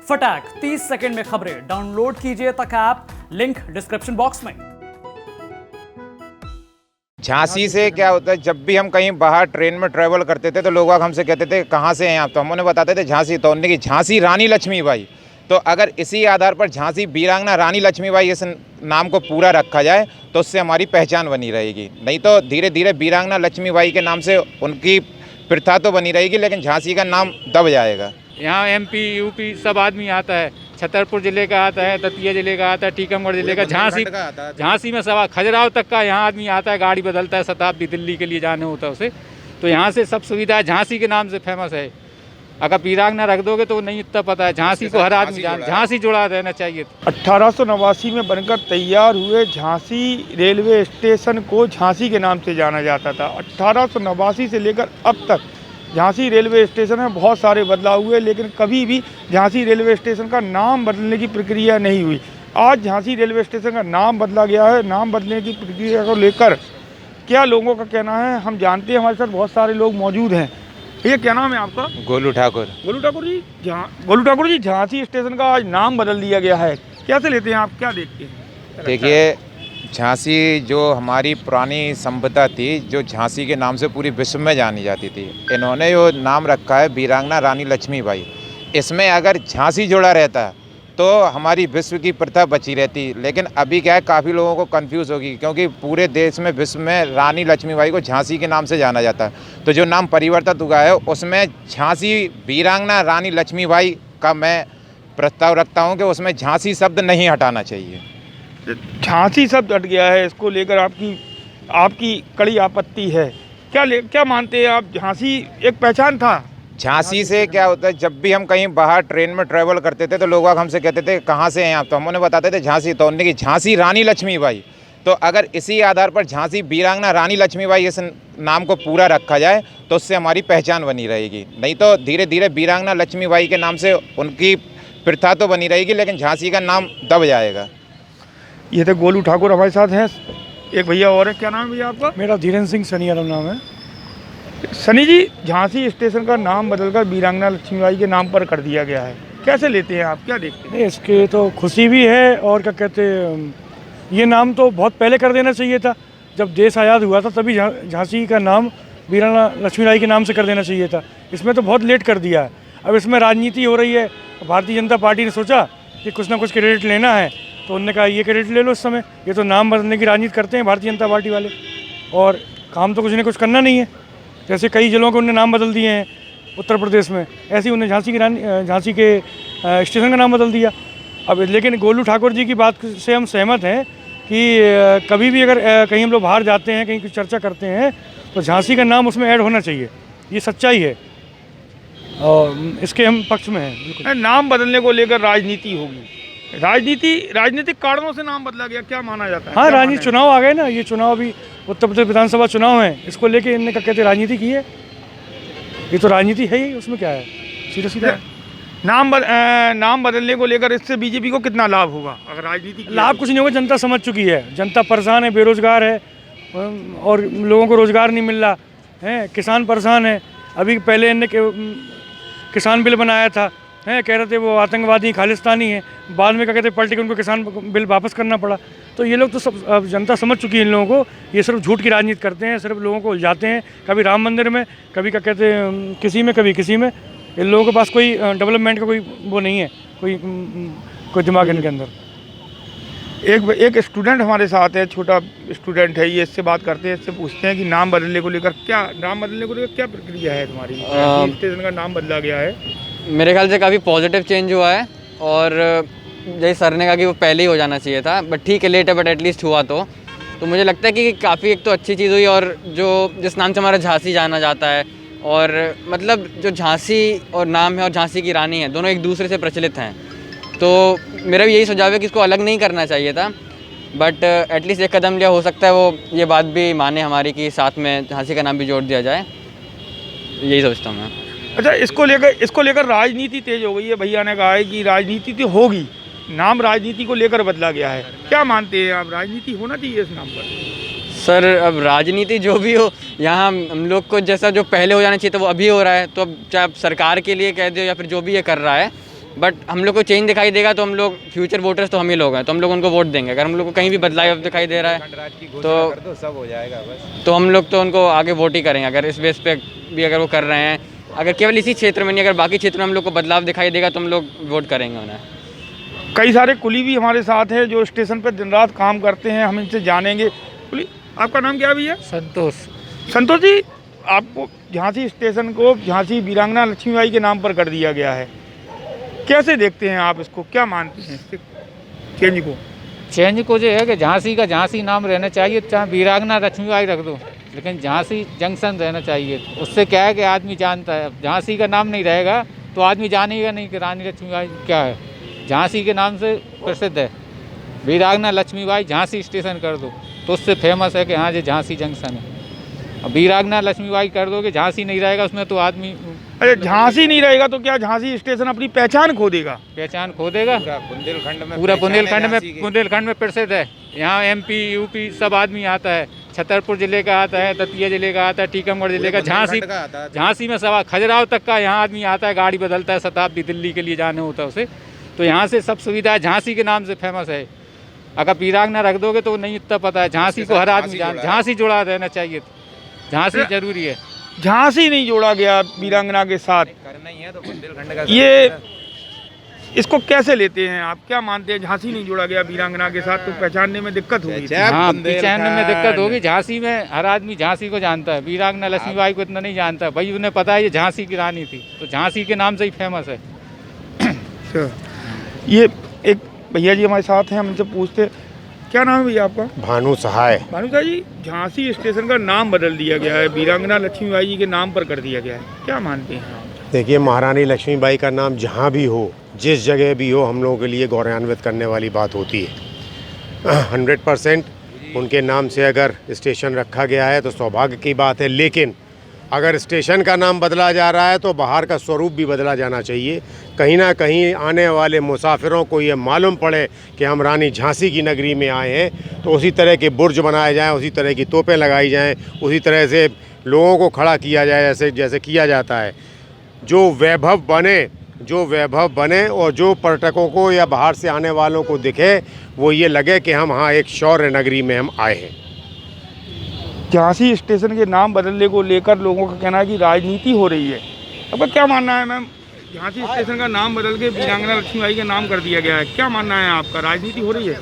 फटाक 30 सेकंड में खबरें डाउनलोड कीजिए तक ऐप, लिंक डिस्क्रिप्शन बॉक्स में। झांसी से क्या होता है, जब भी हम कहीं बाहर ट्रेन में ट्रैवल करते थे तो लोग हमसे कहते थे कहाँ से हैं आप, तो हम उन्हें बताते थे झांसी। तो उन्होंने की झांसी रानी लक्ष्मीबाई। तो अगर इसी आधार पर झांसी वीरांगना रानी लक्ष्मीबाई इस नाम को पूरा रखा जाए तो उससे हमारी पहचान बनी रहेगी। नहीं तो धीरे धीरे वीरांगना लक्ष्मीबाई के नाम से उनकी प्रथा तो बनी रहेगी, लेकिन झांसी का नाम दब जाएगा। यहाँ एमपी यूपी सब आदमी आता है, छतरपुर जिले का आता है, दतिया जिले का आता है, टीकमगढ़ जिले का, झांसी में सब, खजुराहो तक का यहाँ आदमी आता है, गाड़ी बदलता है, शताब्दी दिल्ली के लिए जाने होता है उसे। तो यहाँ से सब सुविधा झांसी के नाम से फेमस है। अगर वीरांगना रख दोगे तो नहीं इतना पता है, झांसी को हर आदमी झांसी जुड़ा देना चाहिए। 1889 में बनकर तैयार हुए झांसी रेलवे स्टेशन को झांसी के नाम से जाना जाता था। 1889 से लेकर अब तक झांसी रेलवे स्टेशन में बहुत सारे बदलाव हुए, लेकिन कभी भी झांसी रेलवे स्टेशन का नाम बदलने की प्रक्रिया नहीं हुई। आज झांसी रेलवे स्टेशन का नाम बदला गया है। नाम बदलने की प्रक्रिया को लेकर क्या लोगों का कहना है हम जानते हैं। हमारे साथ बहुत सारे लोग मौजूद हैं। ये क्या नाम है आपका? गोलू ठाकुर। गोलू ठाकुर जी, गोलू ठाकुर जी, झांसी स्टेशन का आज नाम बदल दिया गया है, कैसे लेते हैं आप, क्या देखते हैं? देखिए, झांसी जो हमारी पुरानी सभ्यता थी, जो झांसी के नाम से पूरी विश्व में जानी जाती थी, इन्होंने जो नाम रखा है वीरांगना रानी लक्ष्मीबाई, इसमें अगर झांसी जुड़ा रहता तो हमारी विश्व की प्रथा बची रहती। लेकिन अभी क्या है, काफ़ी लोगों को कंफ्यूज होगी, क्योंकि पूरे देश में विश्व में रानी लक्ष्मीबाई को झांसी के नाम से जाना जाता है। तो जो नाम परिवर्तित हुआ है उसमें झांसी वीरांगना रानी लक्ष्मीबाई का मैं प्रस्ताव रखता हूं कि उसमें झांसी शब्द नहीं हटाना चाहिए। झांसी शब्द हट गया है, इसको लेकर आपकी कड़ी आपत्ति है। क्या मानते हैं आप? झांसी एक पहचान था। झांसी से क्या होता है, जब भी हम कहीं बाहर ट्रेन में ट्रैवल करते थे तो लोग हमसे कहते थे कहाँ से हैं आप, तो हम उन्हें बताते थे झांसी। तो उन्होंने की झांसी रानी लक्ष्मीबाई। तो अगर इसी आधार पर झांसी वीरांगना रानी लक्ष्मीबाई इस नाम को पूरा रखा जाए तो उससे हमारी पहचान बनी रहेगी। नहीं तो धीरे धीरे वीरांगना लक्ष्मीबाई के नाम से उनकी प्रथा तो बनी रहेगी, लेकिन झांसी का नाम दब जाएगा। ये तो गोलू ठाकुर हमारे साथ हैं। एक भैया और है, क्या नाम है भैया आपका? मेरा धीरेन्द्र सिंह सनियारम नाम है। सनी जी, झांसी स्टेशन का नाम बदलकर वीरांगना लक्ष्मीबाई के नाम पर कर दिया गया है, कैसे लेते हैं आप, क्या देखते हैं? इसके तो खुशी भी है, और क्या कहते हैं, ये नाम तो बहुत पहले कर देना चाहिए था। जब देश आज़ाद हुआ था तभी झांसी का नाम वीरांगना लक्ष्मीबाई के नाम से कर देना चाहिए था। इसमें तो बहुत लेट कर दिया है। अब इसमें राजनीति हो रही है। भारतीय जनता पार्टी ने सोचा कि कुछ ना कुछ क्रेडिट लेना है, तो उन्होंने कहा ये क्रेडिट ले लो इस समय। ये तो नाम बदलने की राजनीति करते हैं भारतीय जनता पार्टी वाले, और काम तो कुछ न कुछ करना नहीं है। जैसे कई जिलों के उन्होंने नाम बदल दिए हैं उत्तर प्रदेश में, ऐसे ही उन्होंने झांसी के स्टेशन का नाम बदल दिया। अब लेकिन गोलू ठाकुर जी की बात से हम सहमत हैं कि कभी भी अगर कहीं हम लोग बाहर जाते हैं, कहीं कुछ चर्चा करते हैं, तो झांसी का नाम उसमें ऐड होना चाहिए। ये सच्चाई है और इसके हम पक्ष में हैं। नाम बदलने को लेकर राजनीति होगी, राजनीतिक कारणों से नाम बदला गया, क्या माना जाता है? हाँ, राजनीति, चुनाव आ गए ना, ये चुनाव भी उत्तर प्रदेश विधानसभा चुनाव है, इसको लेके इन्होंने क्या कहते हैं राजनीति की है। ये तो राजनीति है ही, उसमें क्या है, सीधा सीधा। नाम बदलने को लेकर इससे बीजेपी को कितना लाभ होगा? अगर राजनीति लाभ कुछ नहीं होगा, जनता समझ चुकी है। जनता परेशान है, बेरोजगार है, और लोगों को रोजगार नहीं मिल रहा है, किसान परेशान है। अभी पहले इनने किसान बिल बनाया था, कह रहे थे वो आतंकवादी खालिस्तानी है, बाद में क्या कहते पलट के उनको किसान बिल वापस करना पड़ा। तो ये लोग तो सब जनता समझ चुकी है इन लोगों को। ये सिर्फ झूठ की राजनीति करते हैं, सिर्फ लोगों को उलझाते हैं, कभी राम मंदिर में, कभी क्या कहते हैं किसी में, कभी किसी में। इन लोगों के पास कोई डेवलपमेंट का कोई वो नहीं है, कोई दिमाग इनके अंदर। एक स्टूडेंट हमारे साथ है, छोटा स्टूडेंट है, ये इससे बात करते हैं, इससे पूछते हैं कि नाम बदलने को लेकर क्या प्रक्रिया है तुम्हारी? स्टेशन का नाम बदला गया है, मेरे ख्याल से काफ़ी पॉजिटिव चेंज हुआ है, और जैसे सर ने कहा कि वो पहले ही हो जाना चाहिए था, बट ठीक है, लेट है बट एटलीस्ट हुआ। तो मुझे लगता है कि काफ़ी एक तो अच्छी चीज़ हुई, और जिस नाम से हमारा झांसी जाना जाता है, और मतलब जो झांसी और नाम है और झांसी की रानी है, दोनों एक दूसरे से प्रचलित हैं। तो मेरा भी यही सुझाव है कि इसको अलग नहीं करना चाहिए था, बट एटलीस्ट एक कदम लिया, हो सकता है वो ये बात भी माने हमारी कि साथ में झांसी का नाम भी जोड़ दिया जाए। यही सोचता हूँ मैं। अच्छा, इसको लेकर राजनीति तेज हो गई है। भैया ने कहा है कि राजनीति तो होगी, नाम राजनीति को लेकर बदला गया है, क्या मानते हैं आप? राजनीति होना चाहिए इस नाम पर? सर, अब राजनीति जो भी हो, यहाँ हम लोग को जैसा जो पहले हो जाना चाहिए था वो अभी हो रहा है। तो अब चाहे आप सरकार के लिए कह दो या फिर जो भी ये कर रहा है, बट हम लोग को चेंज दिखाई देगा तो हम लोग फ्यूचर वोटर्स तो हम ही लोग हैं, तो हम लोग उनको वोट देंगे। अगर हम लोग को कहीं भी बदलाव दिखाई दे रहा है तो सब हो जाएगा बस। तो हम लोग तो उनको आगे वोट ही करेंगे। अगर इस बेस पे भी अगर वो कर रहे हैं, अगर केवल इसी क्षेत्र में नहीं, अगर बाकी क्षेत्र में हम लोग को बदलाव दिखाई देगा तो हम लोग वोट करेंगे उन्हें। कई सारे कुली भी हमारे साथ हैं जो स्टेशन पर दिन रात काम करते हैं, हम इनसे जानेंगे। कुली, आपका नाम क्या भैया? संतोष। संतोष जी, आपको झांसी स्टेशन को झांसी वीरांगना लक्ष्मीबाई के नाम पर कर दिया गया है, कैसे देखते हैं आप इसको, क्या मानते हैं इसके चेंज को? चेंज को जो है कि झांसी का झांसी नाम रहना चाहिए, चाहे वीरांगना लक्ष्मीबाई रख दो, लेकिन झांसी जंक्शन रहना चाहिए। उससे क्या है कि आदमी जानता है, अब झांसी का नाम नहीं रहेगा तो आदमी जानेगा नहीं कि रानी लक्ष्मीबाई क्या है। झांसी के नाम से प्रसिद्ध है, वीरांगना लक्ष्मीबाई झांसी स्टेशन कर दो तो उससे फेमस है कि हाँ जी झांसी जंक्शन है। अब वीरांगना लक्ष्मीबाई कर दो कि झांसी नहीं रहेगा उसमें तो आदमी, अरे झांसी नहीं रहेगा तो क्या झांसी स्टेशन अपनी पहचान खो देगा? पहचान खो देगा। पूरा बुंदेलखंड में प्रसिद्ध है। यहाँ MP UP सब आदमी आता है, छतरपुर जिले का आता है, दतिया जिले का आता है, टीकमगढ़ जिले का, झांसी में सवा खजुराहो तक का यहाँ आदमी आता है, गाड़ी बदलता है, शताब्दी दिल्ली के लिए जाने होता है उसे। तो यहाँ से सब सुविधा झांसी के नाम से फेमस है। अगर वीरांगना रख दोगे तो नहीं इतना पता है, झांसी को हर आदमी झांसी जुड़ा रहना चाहिए, झांसी जरूरी है। झांसी नहीं जोड़ा गया वीरांगना के साथ, करना ही है तो बुंदेलखंड का ये इसको कैसे लेते हैं आप, क्या मानते हैं? झांसी नहीं जोड़ा गया वीरांगना के साथ तो पहचानने में दिक्कत होगी। हाँ, पहचानने में दिक्कत होगी। झांसी में हर आदमी झांसी को जानता है, वीरांगना लक्ष्मीबाई को इतना नहीं जानता। भाई उन्हें पता है ये झांसी की रानी थी, तो झांसी के नाम से ही फेमस है। अच्छा, ये एक भैया जी हमारे साथ हैं, हम इनसे पूछते, क्या नाम है भैया आपका? भानु सहाय। भानु साहब जी, झांसी स्टेशन का नाम बदल दिया गया है, वीरांगना लक्ष्मीबाई जी के नाम पर कर दिया गया है, क्या मानते हैं आप? देखिए, महारानी लक्ष्मीबाई का नाम जहाँ भी हो, जिस जगह भी हो, हम लोगों के लिए गौरवान्वित करने वाली बात होती है। 100% उनके नाम से अगर स्टेशन रखा गया है तो सौभाग्य की बात है, लेकिन अगर स्टेशन का नाम बदला जा रहा है तो बाहर का स्वरूप भी बदला जाना चाहिए। कहीं ना कहीं आने वाले मुसाफिरों को ये मालूम पड़े कि हम रानी झांसी की नगरी में आए हैं, तो उसी तरह के बुर्ज बनाए जाएं, उसी तरह की तोपें लगाई जाएं, उसी तरह से लोगों को खड़ा किया जाए जैसे किया जाता है। जो वैभव बने और जो पर्यटकों को या बाहर से आने वालों को दिखे, वो ये लगे कि हम हाँ एक शौर्य नगरी में हम आए हैं। झांसी स्टेशन के नाम बदलने को लेकर लोगों का कहना है कि राजनीति हो रही है, आपका क्या मानना है मैम? झांसी स्टेशन का नाम बदल के वीरांगना लक्ष्मीबाई का नाम कर दिया गया है, क्या मानना है आपका? राजनीति हो रही है?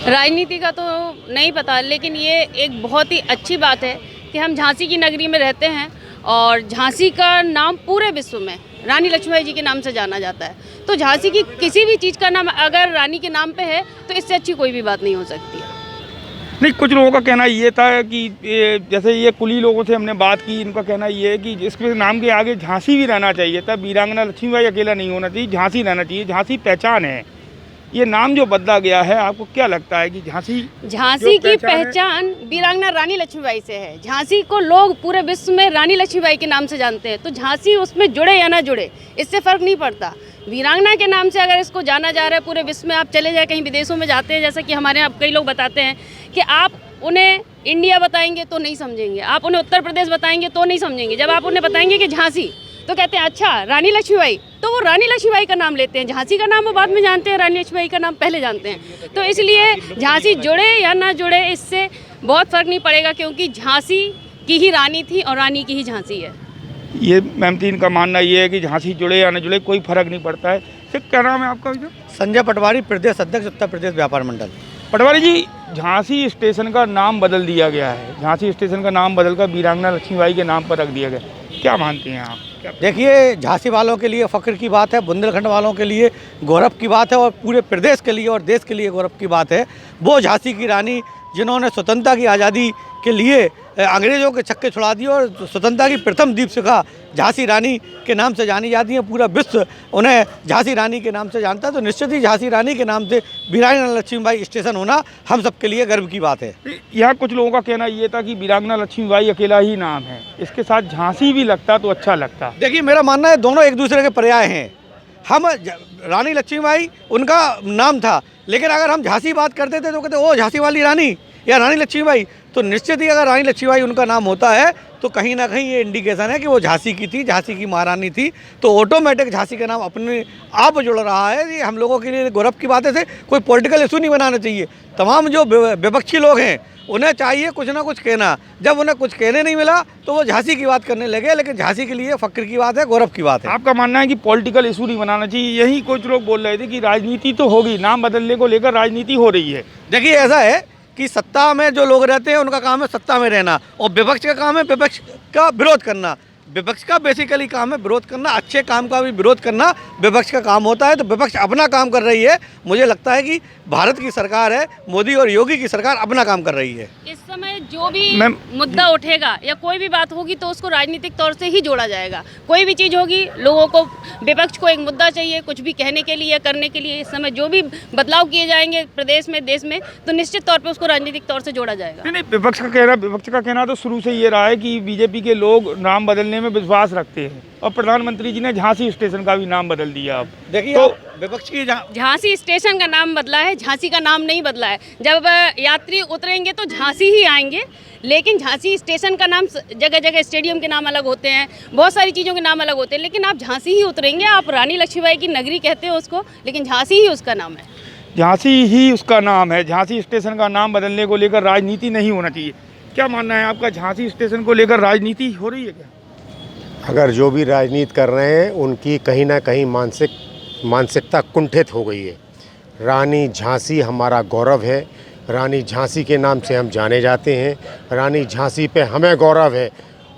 राजनीति का तो नहीं पता, लेकिन ये एक बहुत ही अच्छी बात है कि हम झांसी की नगरी में रहते हैं और झांसी का नाम पूरे विश्व में रानी लक्ष्मीबाई जी के नाम से जाना जाता है। तो झांसी की किसी भी चीज़ का नाम अगर रानी के नाम पे है तो इससे अच्छी कोई भी बात नहीं हो सकती है। नहीं, कुछ लोगों का कहना ये था कि जैसे ये कुली लोगों से हमने बात की, इनका कहना ये है कि इसके नाम के आगे झांसी भी रहना चाहिए था, वीरांगना लक्ष्मीबाई अकेला नहीं होना चाहिए, झांसी रहना चाहिए, झांसी पहचान है। ये नाम जो बदला गया है, आपको क्या लगता है कि झांसी की पहचान वीरांगना रानी लक्ष्मीबाई से है। झांसी को लोग पूरे विश्व में रानी लक्ष्मीबाई के नाम से जानते हैं, तो झांसी उसमें जुड़े या ना जुड़े इससे फ़र्क नहीं पड़ता। वीरांगना के नाम से अगर इसको जाना जा रहा है पूरे विश्व में, आप चले जाए कहीं विदेशों में जाते हैं, जैसा कि हमारे यहाँ कई लोग बताते हैं कि आप उन्हें इंडिया बताएंगे तो नहीं समझेंगे, आप उन्हें उत्तर प्रदेश बताएंगे तो नहीं समझेंगे। जब आप उन्हें बताएंगे कि झांसी, तो कहते हैं अच्छा रानी लक्ष्मीबाई, तो वो रानी लक्ष्मीबाई का नाम लेते हैं, झांसी का नाम वो बाद में जानते हैं, रानी लक्ष्मीबाई का नाम पहले जानते हैं। तो इसलिए झांसी जुड़े या ना जुड़े इससे बहुत फ़र्क नहीं पड़ेगा, क्योंकि झांसी की ही रानी थी और रानी की ही झांसी है। ये मैम तीन का मानना ये है कि झांसी जुड़े या न जुड़े कोई फर्क नहीं पड़ता है। सिर्फ क्या नाम है आपका भैया? संजय पटवारी, प्रदेश अध्यक्ष उत्तर प्रदेश व्यापार मंडल। पटवारी जी, झांसी स्टेशन का नाम बदल दिया गया है, झांसी स्टेशन का नाम बदलकर वीरांगना लक्ष्मीबाई के नाम पर रख दिया गया, क्या मानते हैं आप? देखिए, झांसी वालों के लिए फ़ख्र की बात है, बुंदेलखंड वालों के लिए गौरव की बात है और पूरे प्रदेश के लिए और देश के लिए गौरव की बात है। वो झांसी की रानी जिन्होंने स्वतंत्रता की आज़ादी के लिए अंग्रेज़ों के छक्के छुड़ा दिए और स्वतंत्रता की प्रथम दीपशिखा झांसी रानी के नाम से जानी जाती है। पूरा विश्व उन्हें झांसी रानी के नाम से जानता है, तो निश्चित ही झांसी रानी के नाम से वीरांगना लक्ष्मीबाई स्टेशन होना हम सबके लिए गर्व की बात है। यहाँ कुछ लोगों का कहना ये था कि वीरांगना लक्ष्मीबाई अकेला ही नाम है, इसके साथ झांसी भी लगता तो अच्छा लगता। देखिए, मेरा मानना है दोनों एक दूसरे के पर्याय हैं। हम रानी लक्ष्मीबाई उनका नाम था, लेकिन अगर हम झांसी बात करते थे तो कहते ओ झांसी वाली रानी, या रानी लक्ष्मीबाई, तो निश्चित ही अगर रानी लक्ष्मीबाई उनका नाम होता है तो कहीं ना कहीं ये इंडिकेशन है कि वो झांसी की थी, झांसी की महारानी थी। तो ऑटोमेटिक झांसी का नाम अपने आप जुड़ रहा है। ये हम लोगों के लिए गौरव की बात है। कोई पॉलिटिकल इशू नहीं बनाना चाहिए। तमाम जो विपक्षी लोग हैं उन्हें चाहिए कुछ ना कुछ कहना। जब उन्हें कुछ कहने नहीं मिला तो वो झांसी की बात करने लगे, लेकिन झांसी के लिए फक्र की बात है, गौरव की बात है। आपका मानना है कि पॉलिटिकल इशू नहीं बनाना चाहिए। यही कुछ लोग बोल रहे थे कि राजनीति तो होगी, नाम बदलने को लेकर राजनीति हो रही है। देखिए ऐसा है कि सत्ता में जो लोग रहते हैं उनका काम है सत्ता में रहना, और विपक्ष का काम है विपक्ष का विरोध करना। विपक्ष का बेसिकली काम है विरोध करना, अच्छे काम का भी विरोध करना विपक्ष का काम होता है। तो विपक्ष अपना काम कर रही है। मुझे लगता है कि भारत की सरकार है, मोदी और योगी की सरकार अपना काम कर रही है। इस समय जो भी मुद्दा उठेगा या कोई भी बात होगी तो उसको राजनीतिक तौर से ही जोड़ा जाएगा। कोई भी चीज़ होगी, लोगों को, विपक्ष को एक मुद्दा चाहिए कुछ भी कहने के लिए या करने के लिए। इस समय जो भी बदलाव किए जाएंगे प्रदेश में, देश में, तो निश्चित तौर पर उसको राजनीतिक तौर से जोड़ा जाएगा। नहीं, विपक्ष का कहना तो शुरू से ये रहा है कि बीजेपी के लोग नाम बदलने में विश्वास रखते हैं, और प्रधानमंत्री जी ने झांसी स्टेशन का भी नाम बदल दिया। अब देखिए तो विपक्ष की झांसी स्टेशन का नाम बदला है, झांसी का नाम नहीं बदला है। जब यात्री उतरेंगे तो झांसी ही आएंगे, लेकिन झांसी स्टेशन का नाम, जगह जगह स्टेडियम के नाम अलग होते हैं, बहुत सारी चीज़ों के नाम अलग होते हैं, लेकिन आप झांसी ही उतरेंगे। आप रानी लक्ष्मीबाई की नगरी कहते हैं उसको, लेकिन झांसी ही उसका नाम है। झांसी ही उसका नाम है। झांसी स्टेशन का नाम बदलने को लेकर राजनीति नहीं होना चाहिए। क्या मानना है आपका, झांसी स्टेशन को लेकर राजनीति हो रही है क्या? अगर जो भी राजनीति कर रहे हैं उनकी कहीं ना कहीं मानसिकता कुंठित हो गई है। रानी झांसी हमारा गौरव है। रानी झांसी के नाम से हम जाने जाते हैं। रानी झांसी पे हमें गौरव है,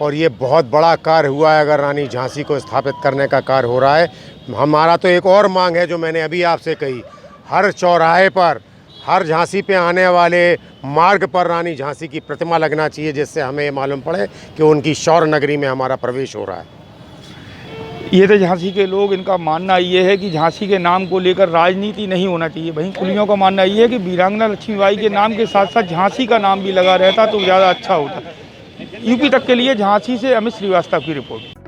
और ये बहुत बड़ा कार्य हुआ है। अगर रानी झांसी को स्थापित करने का कार्य हो रहा है, हमारा तो एक और मांग है जो मैंने अभी आपसे कही, हर चौराहे पर, हर झांसी पे आने वाले मार्ग पर रानी झांसी की प्रतिमा लगना चाहिए, जिससे हमें ये मालूम पड़े कि उनकी शौर्य नगरी में हमारा प्रवेश हो रहा है। ये तो झांसी के लोग, इनका मानना ये है कि झांसी के नाम को लेकर राजनीति नहीं होना चाहिए। वहीं कुलियों का मानना ये है कि वीरांगना लक्ष्मीबाई के नाम के साथ साथ झांसी का नाम भी लगा रहता तो ज़्यादा अच्छा होता। यूपी तक के लिए झांसी से अमित श्रीवास्तव की रिपोर्ट।